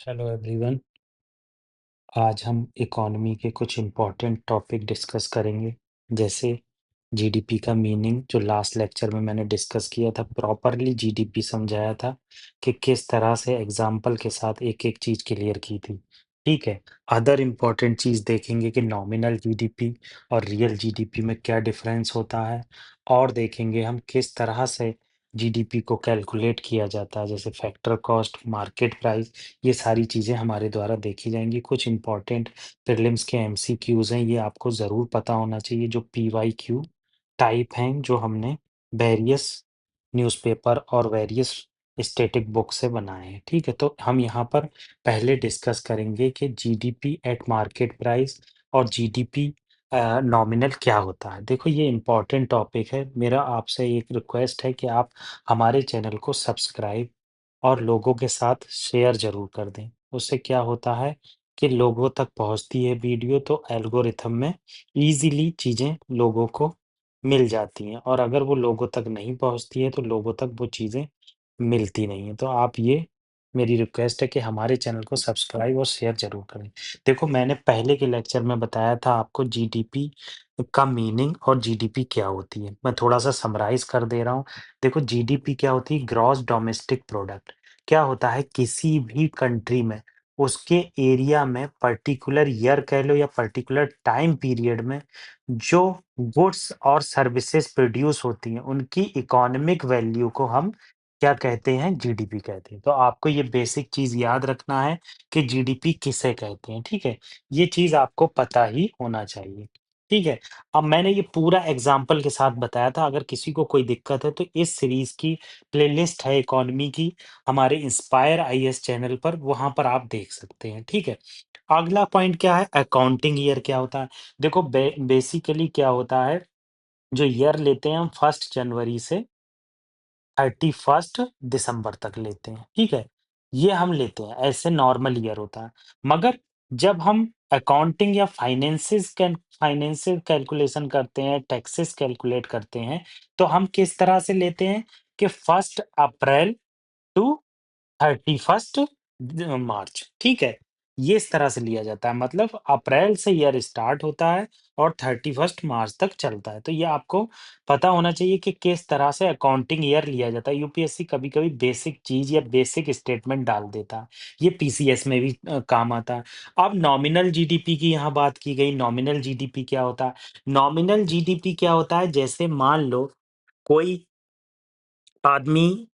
Hello everyone. आज हम economy के कुछ इम्पोर्टेंट टॉपिक डिस्कस करेंगे, जैसे जीडीपी का मीनिंग। जो लास्ट लेक्चर में मैंने डिस्कस किया था, प्रॉपरली जीडीपी समझाया था कि किस तरह से एग्जाम्पल के साथ एक एक चीज क्लियर की थी। ठीक है। अदर इम्पोर्टेंट चीज देखेंगे कि नॉमिनल जीडीपी और रियल जीडीपी में क्या डिफरेंस होता है, और देखेंगे हम किस तरह से जीडीपी को कैलकुलेट किया जाता है, जैसे फैक्टर कॉस्ट, मार्केट प्राइस। ये सारी चीज़ें हमारे द्वारा देखी जाएँगी। कुछ इम्पोर्टेंट प्रीलिम्स के एमसीक्यूज़ हैं, ये आपको ज़रूर पता होना चाहिए, जो पीवाईक्यू टाइप हैं, जो हमने वेरियस न्यूज़पेपर और वेरियस स्टैटिक बुक से बनाए हैं। ठीक है? तो हम यहाँ पर पहले डिस्कस करेंगे कि जीडीपी एट मार्केट प्राइस और जीडीपी नॉमिनल क्या होता है। देखो, ये इम्पोर्टेंट टॉपिक है। मेरा आपसे एक रिक्वेस्ट है कि आप हमारे चैनल को सब्सक्राइब और लोगों के साथ शेयर ज़रूर कर दें। उससे क्या होता है कि लोगों तक पहुँचती है वीडियो, तो एल्गोरिथम में ईज़िली चीज़ें लोगों को मिल जाती हैं, और अगर वो लोगों तक नहीं पहुँचती है, तो लोगों तक वो चीज़ें मिलती नहीं हैं। तो आप ये मेरी रिक्वेस्ट है कि हमारे चैनल को सब्सक्राइब और शेयर ज़रूर करें। देखो, मैंने पहले के लेक्चर में बताया था आपको जीडीपी का मीनिंग और जीडीपी क्या होती है। मैं थोड़ा-सा समराइज़ कर दे रहा हूँ। देखो, जीडीपी क्या होती है? Gross domestic product. क्या होता है? किसी भी कंट्री में, उसके एरिया में, पर्टिकुलर ईयर कह लो या पर्टिकुलर टाइम पीरियड में, जो गुड्स और सर्विसेज प्रोड्यूस होती हैं, उनकी इकोनॉमिक वैल्यू को हम क्या कहते हैं? जीडीपी कहते हैं। तो आपको ये बेसिक चीज़ याद रखना है कि जीडीपी किसे कहते हैं, ठीक है? ये चीज़ आपको पता ही होना चाहिए, ठीक है? अब मैंने ये पूरा एग्ज़ाम्पल के साथ बताया था। अगर किसी को कोई दिक्कत है, तो इस सीरीज़ की प्लेलिस्ट है इकोनॉमी की, हमारे इंस्पायर आईएएस चैनल पर, वहाँ पर आप देख सकते हैं, ठीक है? अगला पॉइंट क्या है? अकाउंटिंग ईयर क्या होता है? देखो, बेसिकली क्या होता है, जो ईयर लेते हैं हम 1 जनवरी से 31 दिसंबर तक लेते हैं, ठीक है? ये हम लेते हैं, ऐसे नॉर्मल ईयर होता है। मगर जब हम अकाउंटिंग या फाइनेंसियल कैलकुलेशन करते हैं, टैक्सेस कैलकुलेट करते हैं, तो हम किस तरह से लेते हैं कि 1 अप्रैल टू 31 मार्च, ठीक है? ये इस तरह से लिया जाता है, मतलब अप्रैल से ईयर स्टार्ट होता है और 31 मार्च तक चलता है। तो ये आपको पता होना चाहिए कि किस तरह से अकाउंटिंग ईयर लिया जाता है। यूपीएससी कभी-कभी बेसिक चीज़ या बेसिक स्टेटमेंट डाल देता है। ये पीसीएस में भी काम आता है। अब नॉमिनल जीडीपी की यहाँ बात की गई। नॉमिनल जीडीपी क्या होता है? नॉमिनल जीडीपी क्या होता है? जैसे मान लो कोई आदमी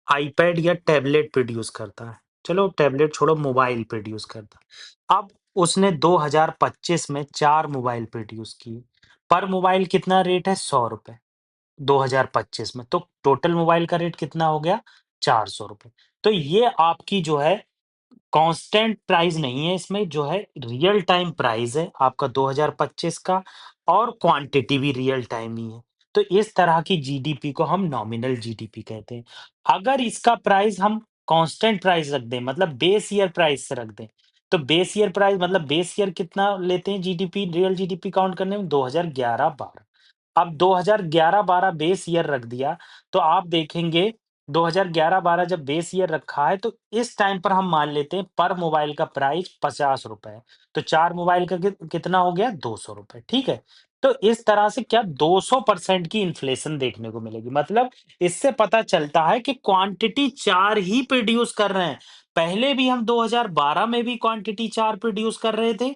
आईपैड या टैबलेट प्रोड्यूस करता है। चलो, टैबलेट छोड़ो, मोबाइल प्रोड्यूस करता है। अब उसने 2025 में 4 मोबाइल प्रोड्यूस किए। पर मोबाइल कितना रेट है? ₹100 2025 में। तो टोटल मोबाइल का रेट कितना हो गया? ₹400। तो ये आपकी जो है कांस्टेंट प्राइस नहीं है, इसमें जो है रियल टाइम प्राइस है आपका 2025 का, और क्वांटिटी भी रियल टाइम ही है। तो इस तरह की जीडीपी को हम नॉमिनल जीडीपी कहते हैं। अगर इसका प्राइस हम कांस्टेंट प्राइस रख दें, मतलब बेस ईयर प्राइस से रख दें, तो बेस ईयर प्राइस मतलब बेस ईयर कितना लेते हैं जीडीपी, रियल जीडीपी काउंट करने में? 2011-12। अब 2011-12 बेस ईयर रख दिया, तो आप देखेंगे 2011-12 जब बेस ईयर रखा है, तो इस टाइम पर हम मान लेते हैं पर मोबाइल का प्राइस ₹50 है। तो 4 मोबाइल का कितना हो गया? ₹200, ठीक है? तो इस तरह से क्या 200% की इन्फ्लेशन देखने को मिलेगी। मतलब इससे पता चलता है कि क्वांटिटी 4 ही प्रोड्यूस कर रहे हैं। पहले भी हम 2012 में भी क्वांटिटी 4 प्रोड्यूस कर रहे थे,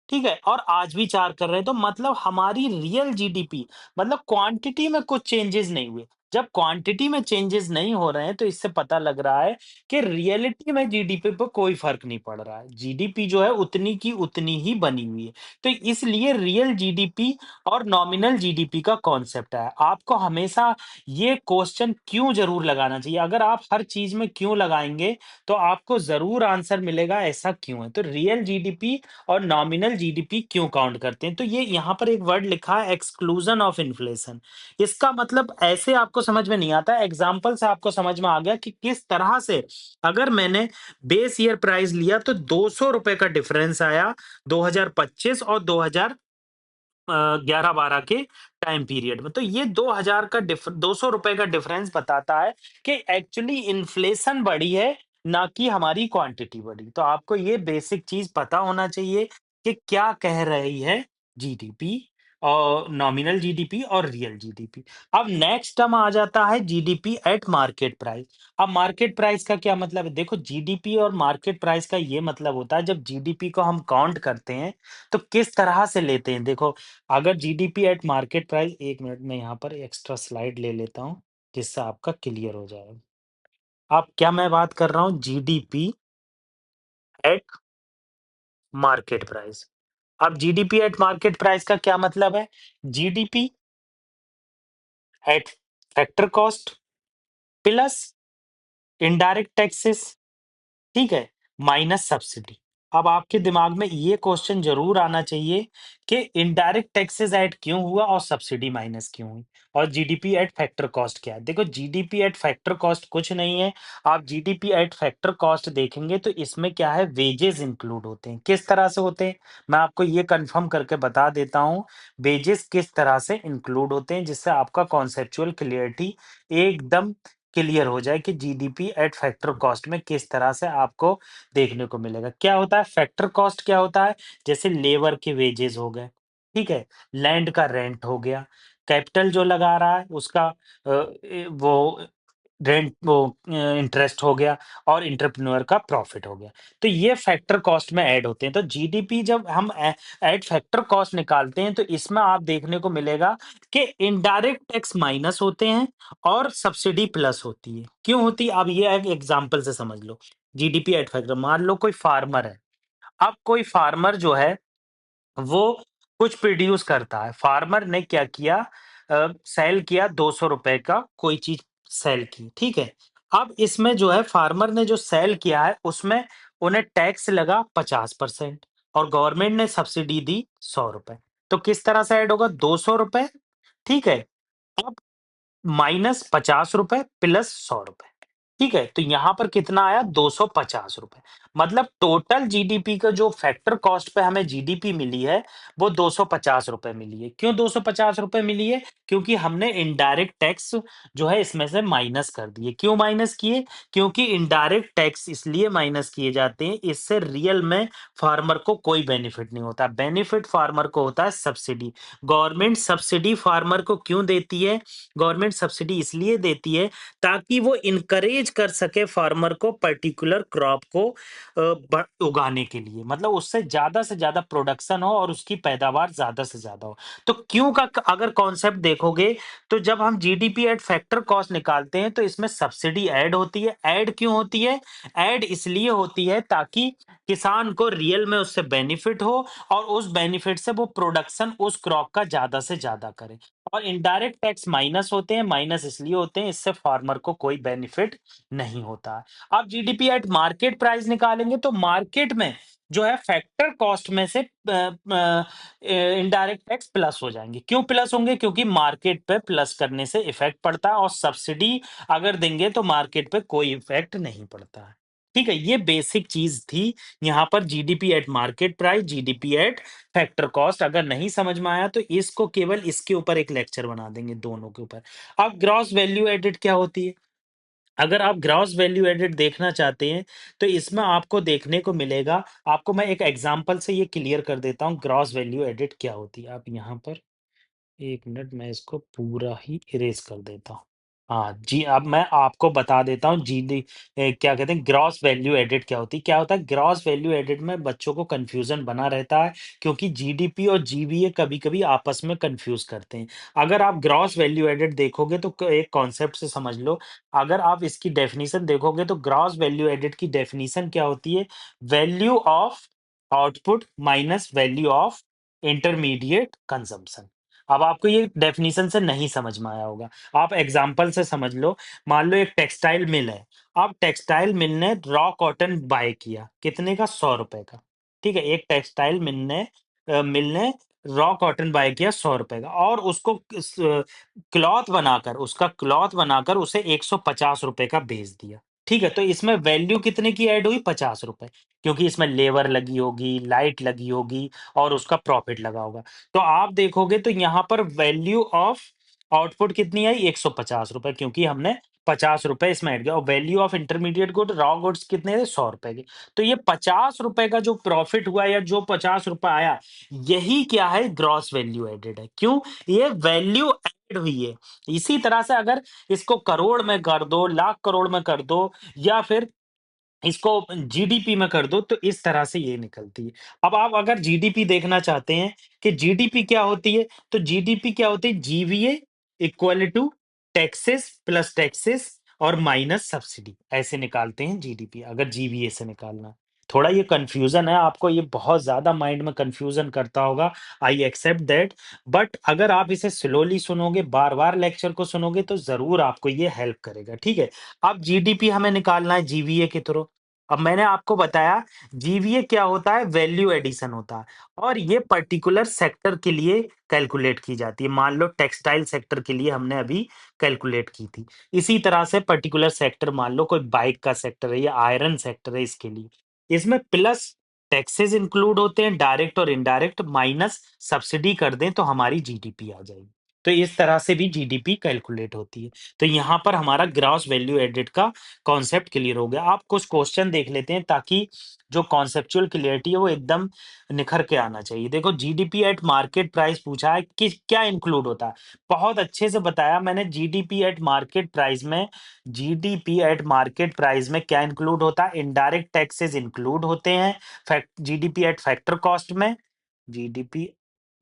ठीक है? और आज भी 4 कर रहे हैं, तो मतलब हमारी रियल जीडीपी, मतलब क्वांटिटी में कुछ चेंजेस नहीं हुए। जब क्वांटिटी में चेंजेस नहीं हो रहे हैं, तो इससे पता लग रहा है कि रियलिटी में जीडीपी पे कोई फ़र्क नहीं पड़ रहा है। जीडीपी जो है उतनी की उतनी ही बनी हुई है। तो इसलिए रियल जीडीपी और नॉमिनल जीडीपी का कॉन्सेप्ट है। आपको हमेशा ये क्वेश्चन क्यों ज़रूर लगाना चाहिए। अगर आप हर चीज़ में क्यों लगाएँगे, तो आपको ज़रूर आंसर मिलेगा, ऐसा क्यों है? तो रियल जीडीपी और नॉमिनल जीडीपी क्यों काउंट करते हैं? तो ये यहाँ पर एक वर्ड लिखा है, एक्सक्लूजन ऑफ इन्फ्लेशन। इसका मतलब ऐसे आपको समझ में नहीं आता, एग्जाम्पल से आपको समझ में आ गया कि किस तरह से अगर मैंने बेस ईयर प्राइस लिया, तो ₹200 का डिफरेंस आया 2025 और 11-12 के टाइम पीरियड में। तो ये 2000 का ₹200 का डिफरेंस बताता है कि एक्चुअली इन्फ्लेशन बढ़ी है, ना कि हमारी क्वांटिटी बढ़ी। तो आपको ये बेसिक चीज़ पता होना चाहिए कि क्या कह रही है जीडीपी और नॉमिनल जीडीपी और रियल जीडीपी। अब नेक्स्ट टर्म आ जाता है जीडीपी एट मार्केट प्राइस। अब मार्केट प्राइस का क्या मतलब है? देखो जीडीपी और मार्केट प्राइस का ये मतलब होता है जब जीडीपी को हम काउंट करते हैं, तो किस तरह से लेते हैं? देखो अगर GDP at market price 1 minute में यहाँ पर एक्स्ट्रा स्लाइड ले लेता हूँ, जिससे आपका क्लियर हो जाएगा। अब क्या मैं बात कर रहा हूँ जीडीपी एट मार्केट प्राइस। अब जीडीपी एट मार्केट प्राइस का क्या मतलब है? GDP at factor cost plus indirect taxes, ठीक है? Minus subsidy. अब आपके दिमाग में ये क्वेश्चन ज़रूर आना चाहिए कि इनडायरेक्ट टैक्सेस ऐड क्यों हुआ और सब्सिडी माइनस क्यों हुई? और जीडीपी एट फैक्टर कॉस्ट क्या है? देखो जीडीपी एट फैक्टर कॉस्ट कुछ नहीं है। आप जीडीपी एट फैक्टर कॉस्ट देखेंगे तो इसमें क्या है वेजेस इंक्लूड होते हैं। किस तरह से होते हैं? मैं आपको ये कन्फर्म करके बता देता हूँ, वेजेस किस तरह से इंक्लूड होते हैं जिससे आपका कॉन्सेप्चुअल क्लैरिटी एकदम क्लियर हो जाए कि जीडीपी एट फैक्टर कॉस्ट में किस तरह से आपको देखने को मिलेगा। क्या होता है फैक्टर कॉस्ट क्या होता है? जैसे लेबर के वेजेस हो गए, ठीक है? लैंड का रेंट हो गया, कैपिटल जो लगा रहा है उसका वो रेंट वो इंटरेस्ट हो गया और एंटरप्रेन्योर का प्रॉफिट हो गया। तो ये फैक्टर कॉस्ट में ऐड होते हैं। तो जीडीपी जब हम ऐड फैक्टर कॉस्ट निकालते हैं तो इसमें आप देखने को मिलेगा कि इनडायरेक्ट टैक्स माइनस होते हैं और सब्सिडी प्लस होती है। क्यों होती है? अब ये एक एग्जांपल से समझ लो। जीडीपी एट फैक्टर मान लो कोई फार्मर है। अब कोई फार्मर जो है वो कुछ प्रोड्यूस करता है। फार्मर ने क्या किया सेल किया ₹200 का कोई चीज़ सेल की, ठीक है? अब इसमें जो है फार्मर ने जो सेल किया है उसमें उन्हें टैक्स लगा 50% और गवर्नमेंट ने सब्सिडी दी ₹100। तो किस तरह से ऐड होगा? ₹200, ठीक है? अब माइनस ₹50 प्लस ₹100, ठीक है? तो यहाँ पर कितना आया? ₹250। मतलब टोटल जीडीपी का जो फैक्टर कॉस्ट पे हमें जीडीपी मिली है, वो ₹250 मिली है। क्यों ₹250 मिली है? क्योंकि हमने इनडायरेक्ट टैक्स जो है इसमें से माइनस कर दिए। क्यों माइनस किए? क्योंकि इनडायरेक्ट टैक्स इसलिए माइनस किए जाते हैं, इससे रियल में फार्मर को कोई बेनिफिट नहीं होता। बेनिफिट फार्मर को होता है सब्सिडी। गवर्नमेंट सब्सिडी फार्मर को क्यों देती है? गवर्नमेंट सब्सिडी इसलिए देती है ताकि वो इनकरेज कर सके फार्मर को पर्टिकुलर क्रॉप को उगाने के लिए, मतलब उससे ज्यादा से ज्यादा प्रोडक्शन हो और उसकी पैदावार ज्यादा से ज्यादा हो। तो क्यों का अगर कॉन्सेप्ट देखोगे तो जब हम जीडीपी एट फैक्टर कॉस्ट निकालते हैं तो इसमें सब्सिडी ऐड होती है। ऐड क्यों होती है? ऐड इसलिए होती है ताकि किसान को रियल में उससे बेनिफिट हो और उस बेनिफिट से वो प्रोडक्शन उस क्रॉप का ज्यादा से ज्यादा करे। और इनडायरेक्ट टैक्स माइनस होते हैं, माइनस इसलिए होते हैं इससे फार्मर को कोई बेनिफिट नहीं होता है। अब जीडीपी एट मार्केट प्राइस निकालेंगे तो मार्केट में जो है फैक्टर कॉस्ट में से इनडायरेक्ट टैक्स प्लस हो जाएंगे। क्यों प्लस होंगे? क्योंकि मार्केट पे प्लस करने से इफेक्ट पड़ता है और सब्सिडी अगर देंगे तो मार्केट पे कोई इफेक्ट नहीं पड़ता है। ठीक है, ये बेसिक चीज थी। यहाँ पर GDP at market price, GDP at factor cost अगर नहीं समझ में आया तो इसको केवल इसके ऊपर एक लेक्चर बना देंगे दोनों के ऊपर। अब ग्रॉस वैल्यू एडेड क्या होती है? अगर आप ग्रॉस वैल्यू एडेड देखना चाहते हैं तो इसमें आपको देखने को मिलेगा, आपको मैं एक एग्जांपल से ये क्लियर कर देता हूँ ग्रॉस वैल्यू एडेड क्या होती है। आप यहाँ पर 1 मिनट मैं इसको पूरा ही इरेज़ कर देता हूँ। हाँ जी, अब मैं आपको बता देता हूँ क्या कहते हैं ग्रॉस वैल्यू एडेड क्या होती है? क्या होता है ग्रॉस वैल्यू एडेड में बच्चों को कन्फ्यूज़न बना रहता है क्योंकि जीडीपी और जीवीए कभी-कभी आपस में कन्फ्यूज़ करते हैं। अगर आप ग्रॉस वैल्यू एडेड देखोगे तो क एक कॉन्सेप्ट से समझ लो, अगर आप इसकी डेफिनिशन देखोगे तो ग्रॉस वैल्यू एडेड की डेफिनिशन क्या होती है? Value of output minus value of intermediate consumption. अब आपको ये डेफिनिशन से नहीं समझ में आया होगा। आप एग्ज़ाम्पल से समझ लो, मान लो एक टेक्सटाइल मिल है। अब टेक्सटाइल मिल ने रॉ कॉटन बाय किया, कितने का? ₹100 का, ठीक है? एक टेक्सटाइल मिल ने रॉ कॉटन बाय किया ₹100 का और उसको क्लॉथ बनाकर उसे ₹150 का बेच दिया, ठीक है? तो इसमें वैल्यू कितने की ऐड हुई? ₹50 क्योंकि इसमें लेबर लगी होगी, लाइट लगी होगी और उसका प्रॉफिट लगा होगा। तो आप देखोगे तो यहाँ पर वैल्यू ऑफ आउटपुट कितनी आई? ₹150 क्योंकि हमने ₹50 इसमें ऐड किया और value of intermediate good raw goods कितने थे? ₹100 के। तो ये ₹50 का जो प्रॉफिट हुआ या जो ₹50 आया, यही क्या है? ग्रॉस वैल्यू एडेड है। क्यों? ये वैल्यू ऐड हुई है। इसी तरह से अगर इसको करोड़ में कर दो, लाख करोड़ में कर दो या फिर इसको जीडीपी में कर दो तो इस तरह से ये निकलती है। अब आप अगर जीडीपी देखना चाहते हैं कि जीडीपी क्या होती है, तो जीडीपी क्या होती है? GVA equal to taxes plus taxes और माइनस सब्सिडी ऐसे निकालते हैं जीडीपी अगर जीवीए से निकालना है। थोड़ा ये कन्फ्यूज़न है, आपको ये बहुत ज़्यादा माइंड में कन्फ्यूज़न करता होगा, आई एक्सेप्ट दैट बट अगर आप इसे स्लोली सुनोगे, बार-बार लेक्चर को सुनोगे तो ज़रूर आपको ये हेल्प करेगा, ठीक है? अब जीडीपी हमें निकालना है जीवीए के थ्रू। अब मैंने आपको बताया जीवीए क्या होता है? वैल्यू एडिशन होता है और ये पर्टिकुलर सेक्टर के लिए कैलकुलेट की जाती है। मान लो टेक्सटाइल सेक्टर के लिए हमने अभी कैलकुलेट की थी। इसी तरह से पर्टिकुलर सेक्टर मान लो कोई बाइक का सेक्टर है या आयरन सेक्टर है इसके लिए। इसमें प्लस टैक्सेस इंक्लूड होते हैं डायरेक्ट और इनडायरेक्ट माइनस सब्सिडी कर दें तो हमारी जीडीपी आ जाएगी। तो इस तरह से भी जीडीपी कैलकुलेट होती है। तो यहाँ पर हमारा ग्रॉस वैल्यू एडेड का कॉन्सेप्ट क्लियर हो गया। आप कुछ क्वेश्चन देख लेते हैं ताकि जो कॉन्सेप्चुअल क्लैरिटी है वो एकदम निखर के आना चाहिए। देखो जीडीपी एट मार्केट प्राइस पूछा है कि क्या इंक्लूड होता है? बहुत अच्छे से बताया मैंने जीडीपी एट मार्केट प्राइस में जीडीपी एट मार्केट प्राइस में क्या इंक्लूड होता है? इनडायरेक्ट टैक्सेस इंक्लूड होते हैं। Fact GDP at factor cost में GDP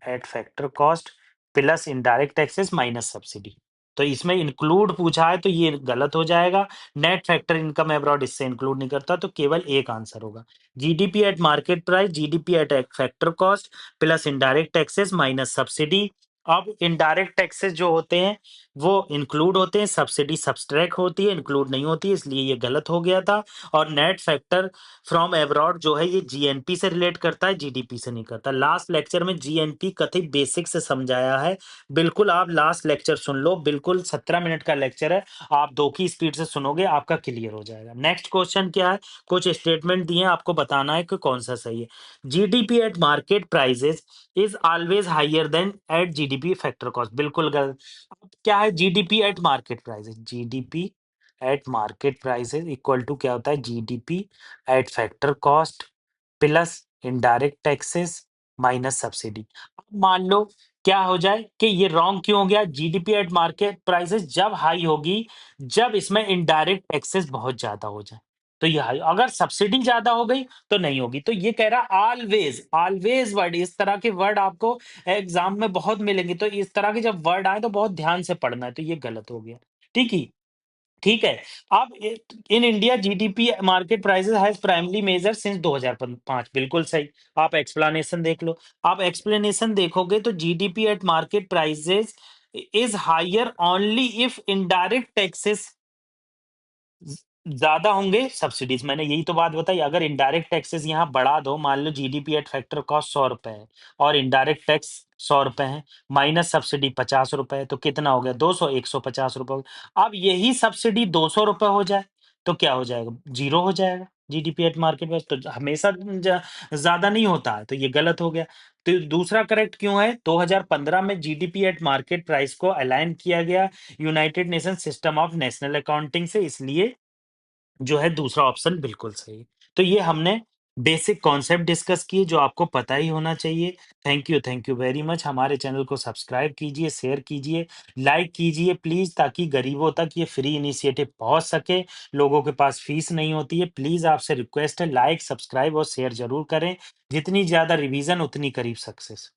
at factor cost plus indirect taxes minus subsidy. तो इसमें इंक्लूड पूछा है तो ये गलत हो जाएगा। नेट फैक्टर इनकम अब्रॉड इससे इंक्लूड नहीं करता तो केवल एक आंसर होगा। GDP at market price, GDP at factor cost plus indirect taxes minus subsidy. अब इनडायरेक्ट टैक्सेस जो होते हैं वो इंक्लूड होते हैं, सब्सिडी सब्सट्रैक्ट होती है, इंक्लूड नहीं होती है, इसलिए ये गलत हो गया था। और नेट फैक्टर फ्रॉम अब्रॉड जो है ये जीएनपी से रिलेट करता है, जीडीपी से नहीं करता। लास्ट लेक्चर में जीएनपी कथित बेसिक से समझाया है। बिल्कुल आप लास्ट लेक्चर सुन लो, बिल्कुल 17 मिनट का लेक्चर है। आप 2 की स्पीड से सुनोगे, आपका क्लियर हो जाएगा। नेक्स्ट क्वेश्चन क्या है? कुछ स्टेटमेंट दिए हैं, आपको बताना है कि कौन-सा सही है। GDP at market prices is always higher than at GDP factor cost, बिल्कुल गलत। अब क्या है GDP at market prices? GDP at market prices equal to क्या होता है? GDP at factor cost plus indirect taxes minus subsidy. अब मान लो क्या हो जाए कि ये रॉन्ग क्यों हो गया? जीडीपी एट मार्केट प्राइसेस जब हाई होगी, जब इसमें इनडायरेक्ट टैक्सेस बहुत ज्यादा हो जाए तो ये हाई। अगर सब्सिडी ज्यादा हो गई तो नहीं होगी। तो ये कह रहा ऑलवेज, ऑलवेज वर्ड, इस तरह के वर्ड आपको एग्जाम में बहुत मिलेंगे। तो इस तरह के जब वर्ड आए तो बहुत ध्यान से पढ़ना है। तो ये गलत हो गया। ठीक ही ठीक है। अब in India GDP market prices has primary major since 2005, बिल्कुल सही। आप एक्सप्लेनेशन देख लो। आप एक्सप्लेनेशन देखोगे तो GDP at market prices is higher only if indirect taxes ज्यादा होंगे सब्सिडीज। मैंने यही तो बात बताई। अगर इनडायरेक्ट टैक्सेस यहाँ बढ़ा दो, मान लो जीडीपी एट फैक्टर कॉस्ट ₹100 है और इनडायरेक्ट टैक्स ₹100 है माइनस सब्सिडी ₹50 है तो कितना हो गया? 200, ₹150 हो गया। अब यही सब्सिडी ₹200 हो जाए तो क्या हो जाएगा? जीरो हो जाएगा। जीडीपी एट मार्केट प्राइस तो हमेशा ज्यादा नहीं होता है तो ये गलत हो गया। तो दूसरा करेक्ट क्यों है? 2015 में जीडीपी एट मार्केट प्राइस को अलाइन किया गया United nation system of national accounting से, इसलिए जो है दूसरा ऑप्शन बिल्कुल सही है। तो ये हमने बेसिक कॉन्सेप्ट डिस्कस किए जो आपको पता ही होना चाहिए। Thank you very much. हमारे चैनल को सब्सक्राइब कीजिए, शेयर कीजिए, लाइक कीजिए प्लीज़, ताकि गरीबों तक ये फ्री इनिशिएटिव पहुँच सके। लोगों के पास फीस नहीं होती है। प्लीज़ आपसे रिक्वेस्ट है लाइक, सब्सक्राइब और शेयर ज़रूर करें। जितनी ज़्यादा रिवीज़न उतनी करीब सक्सेस।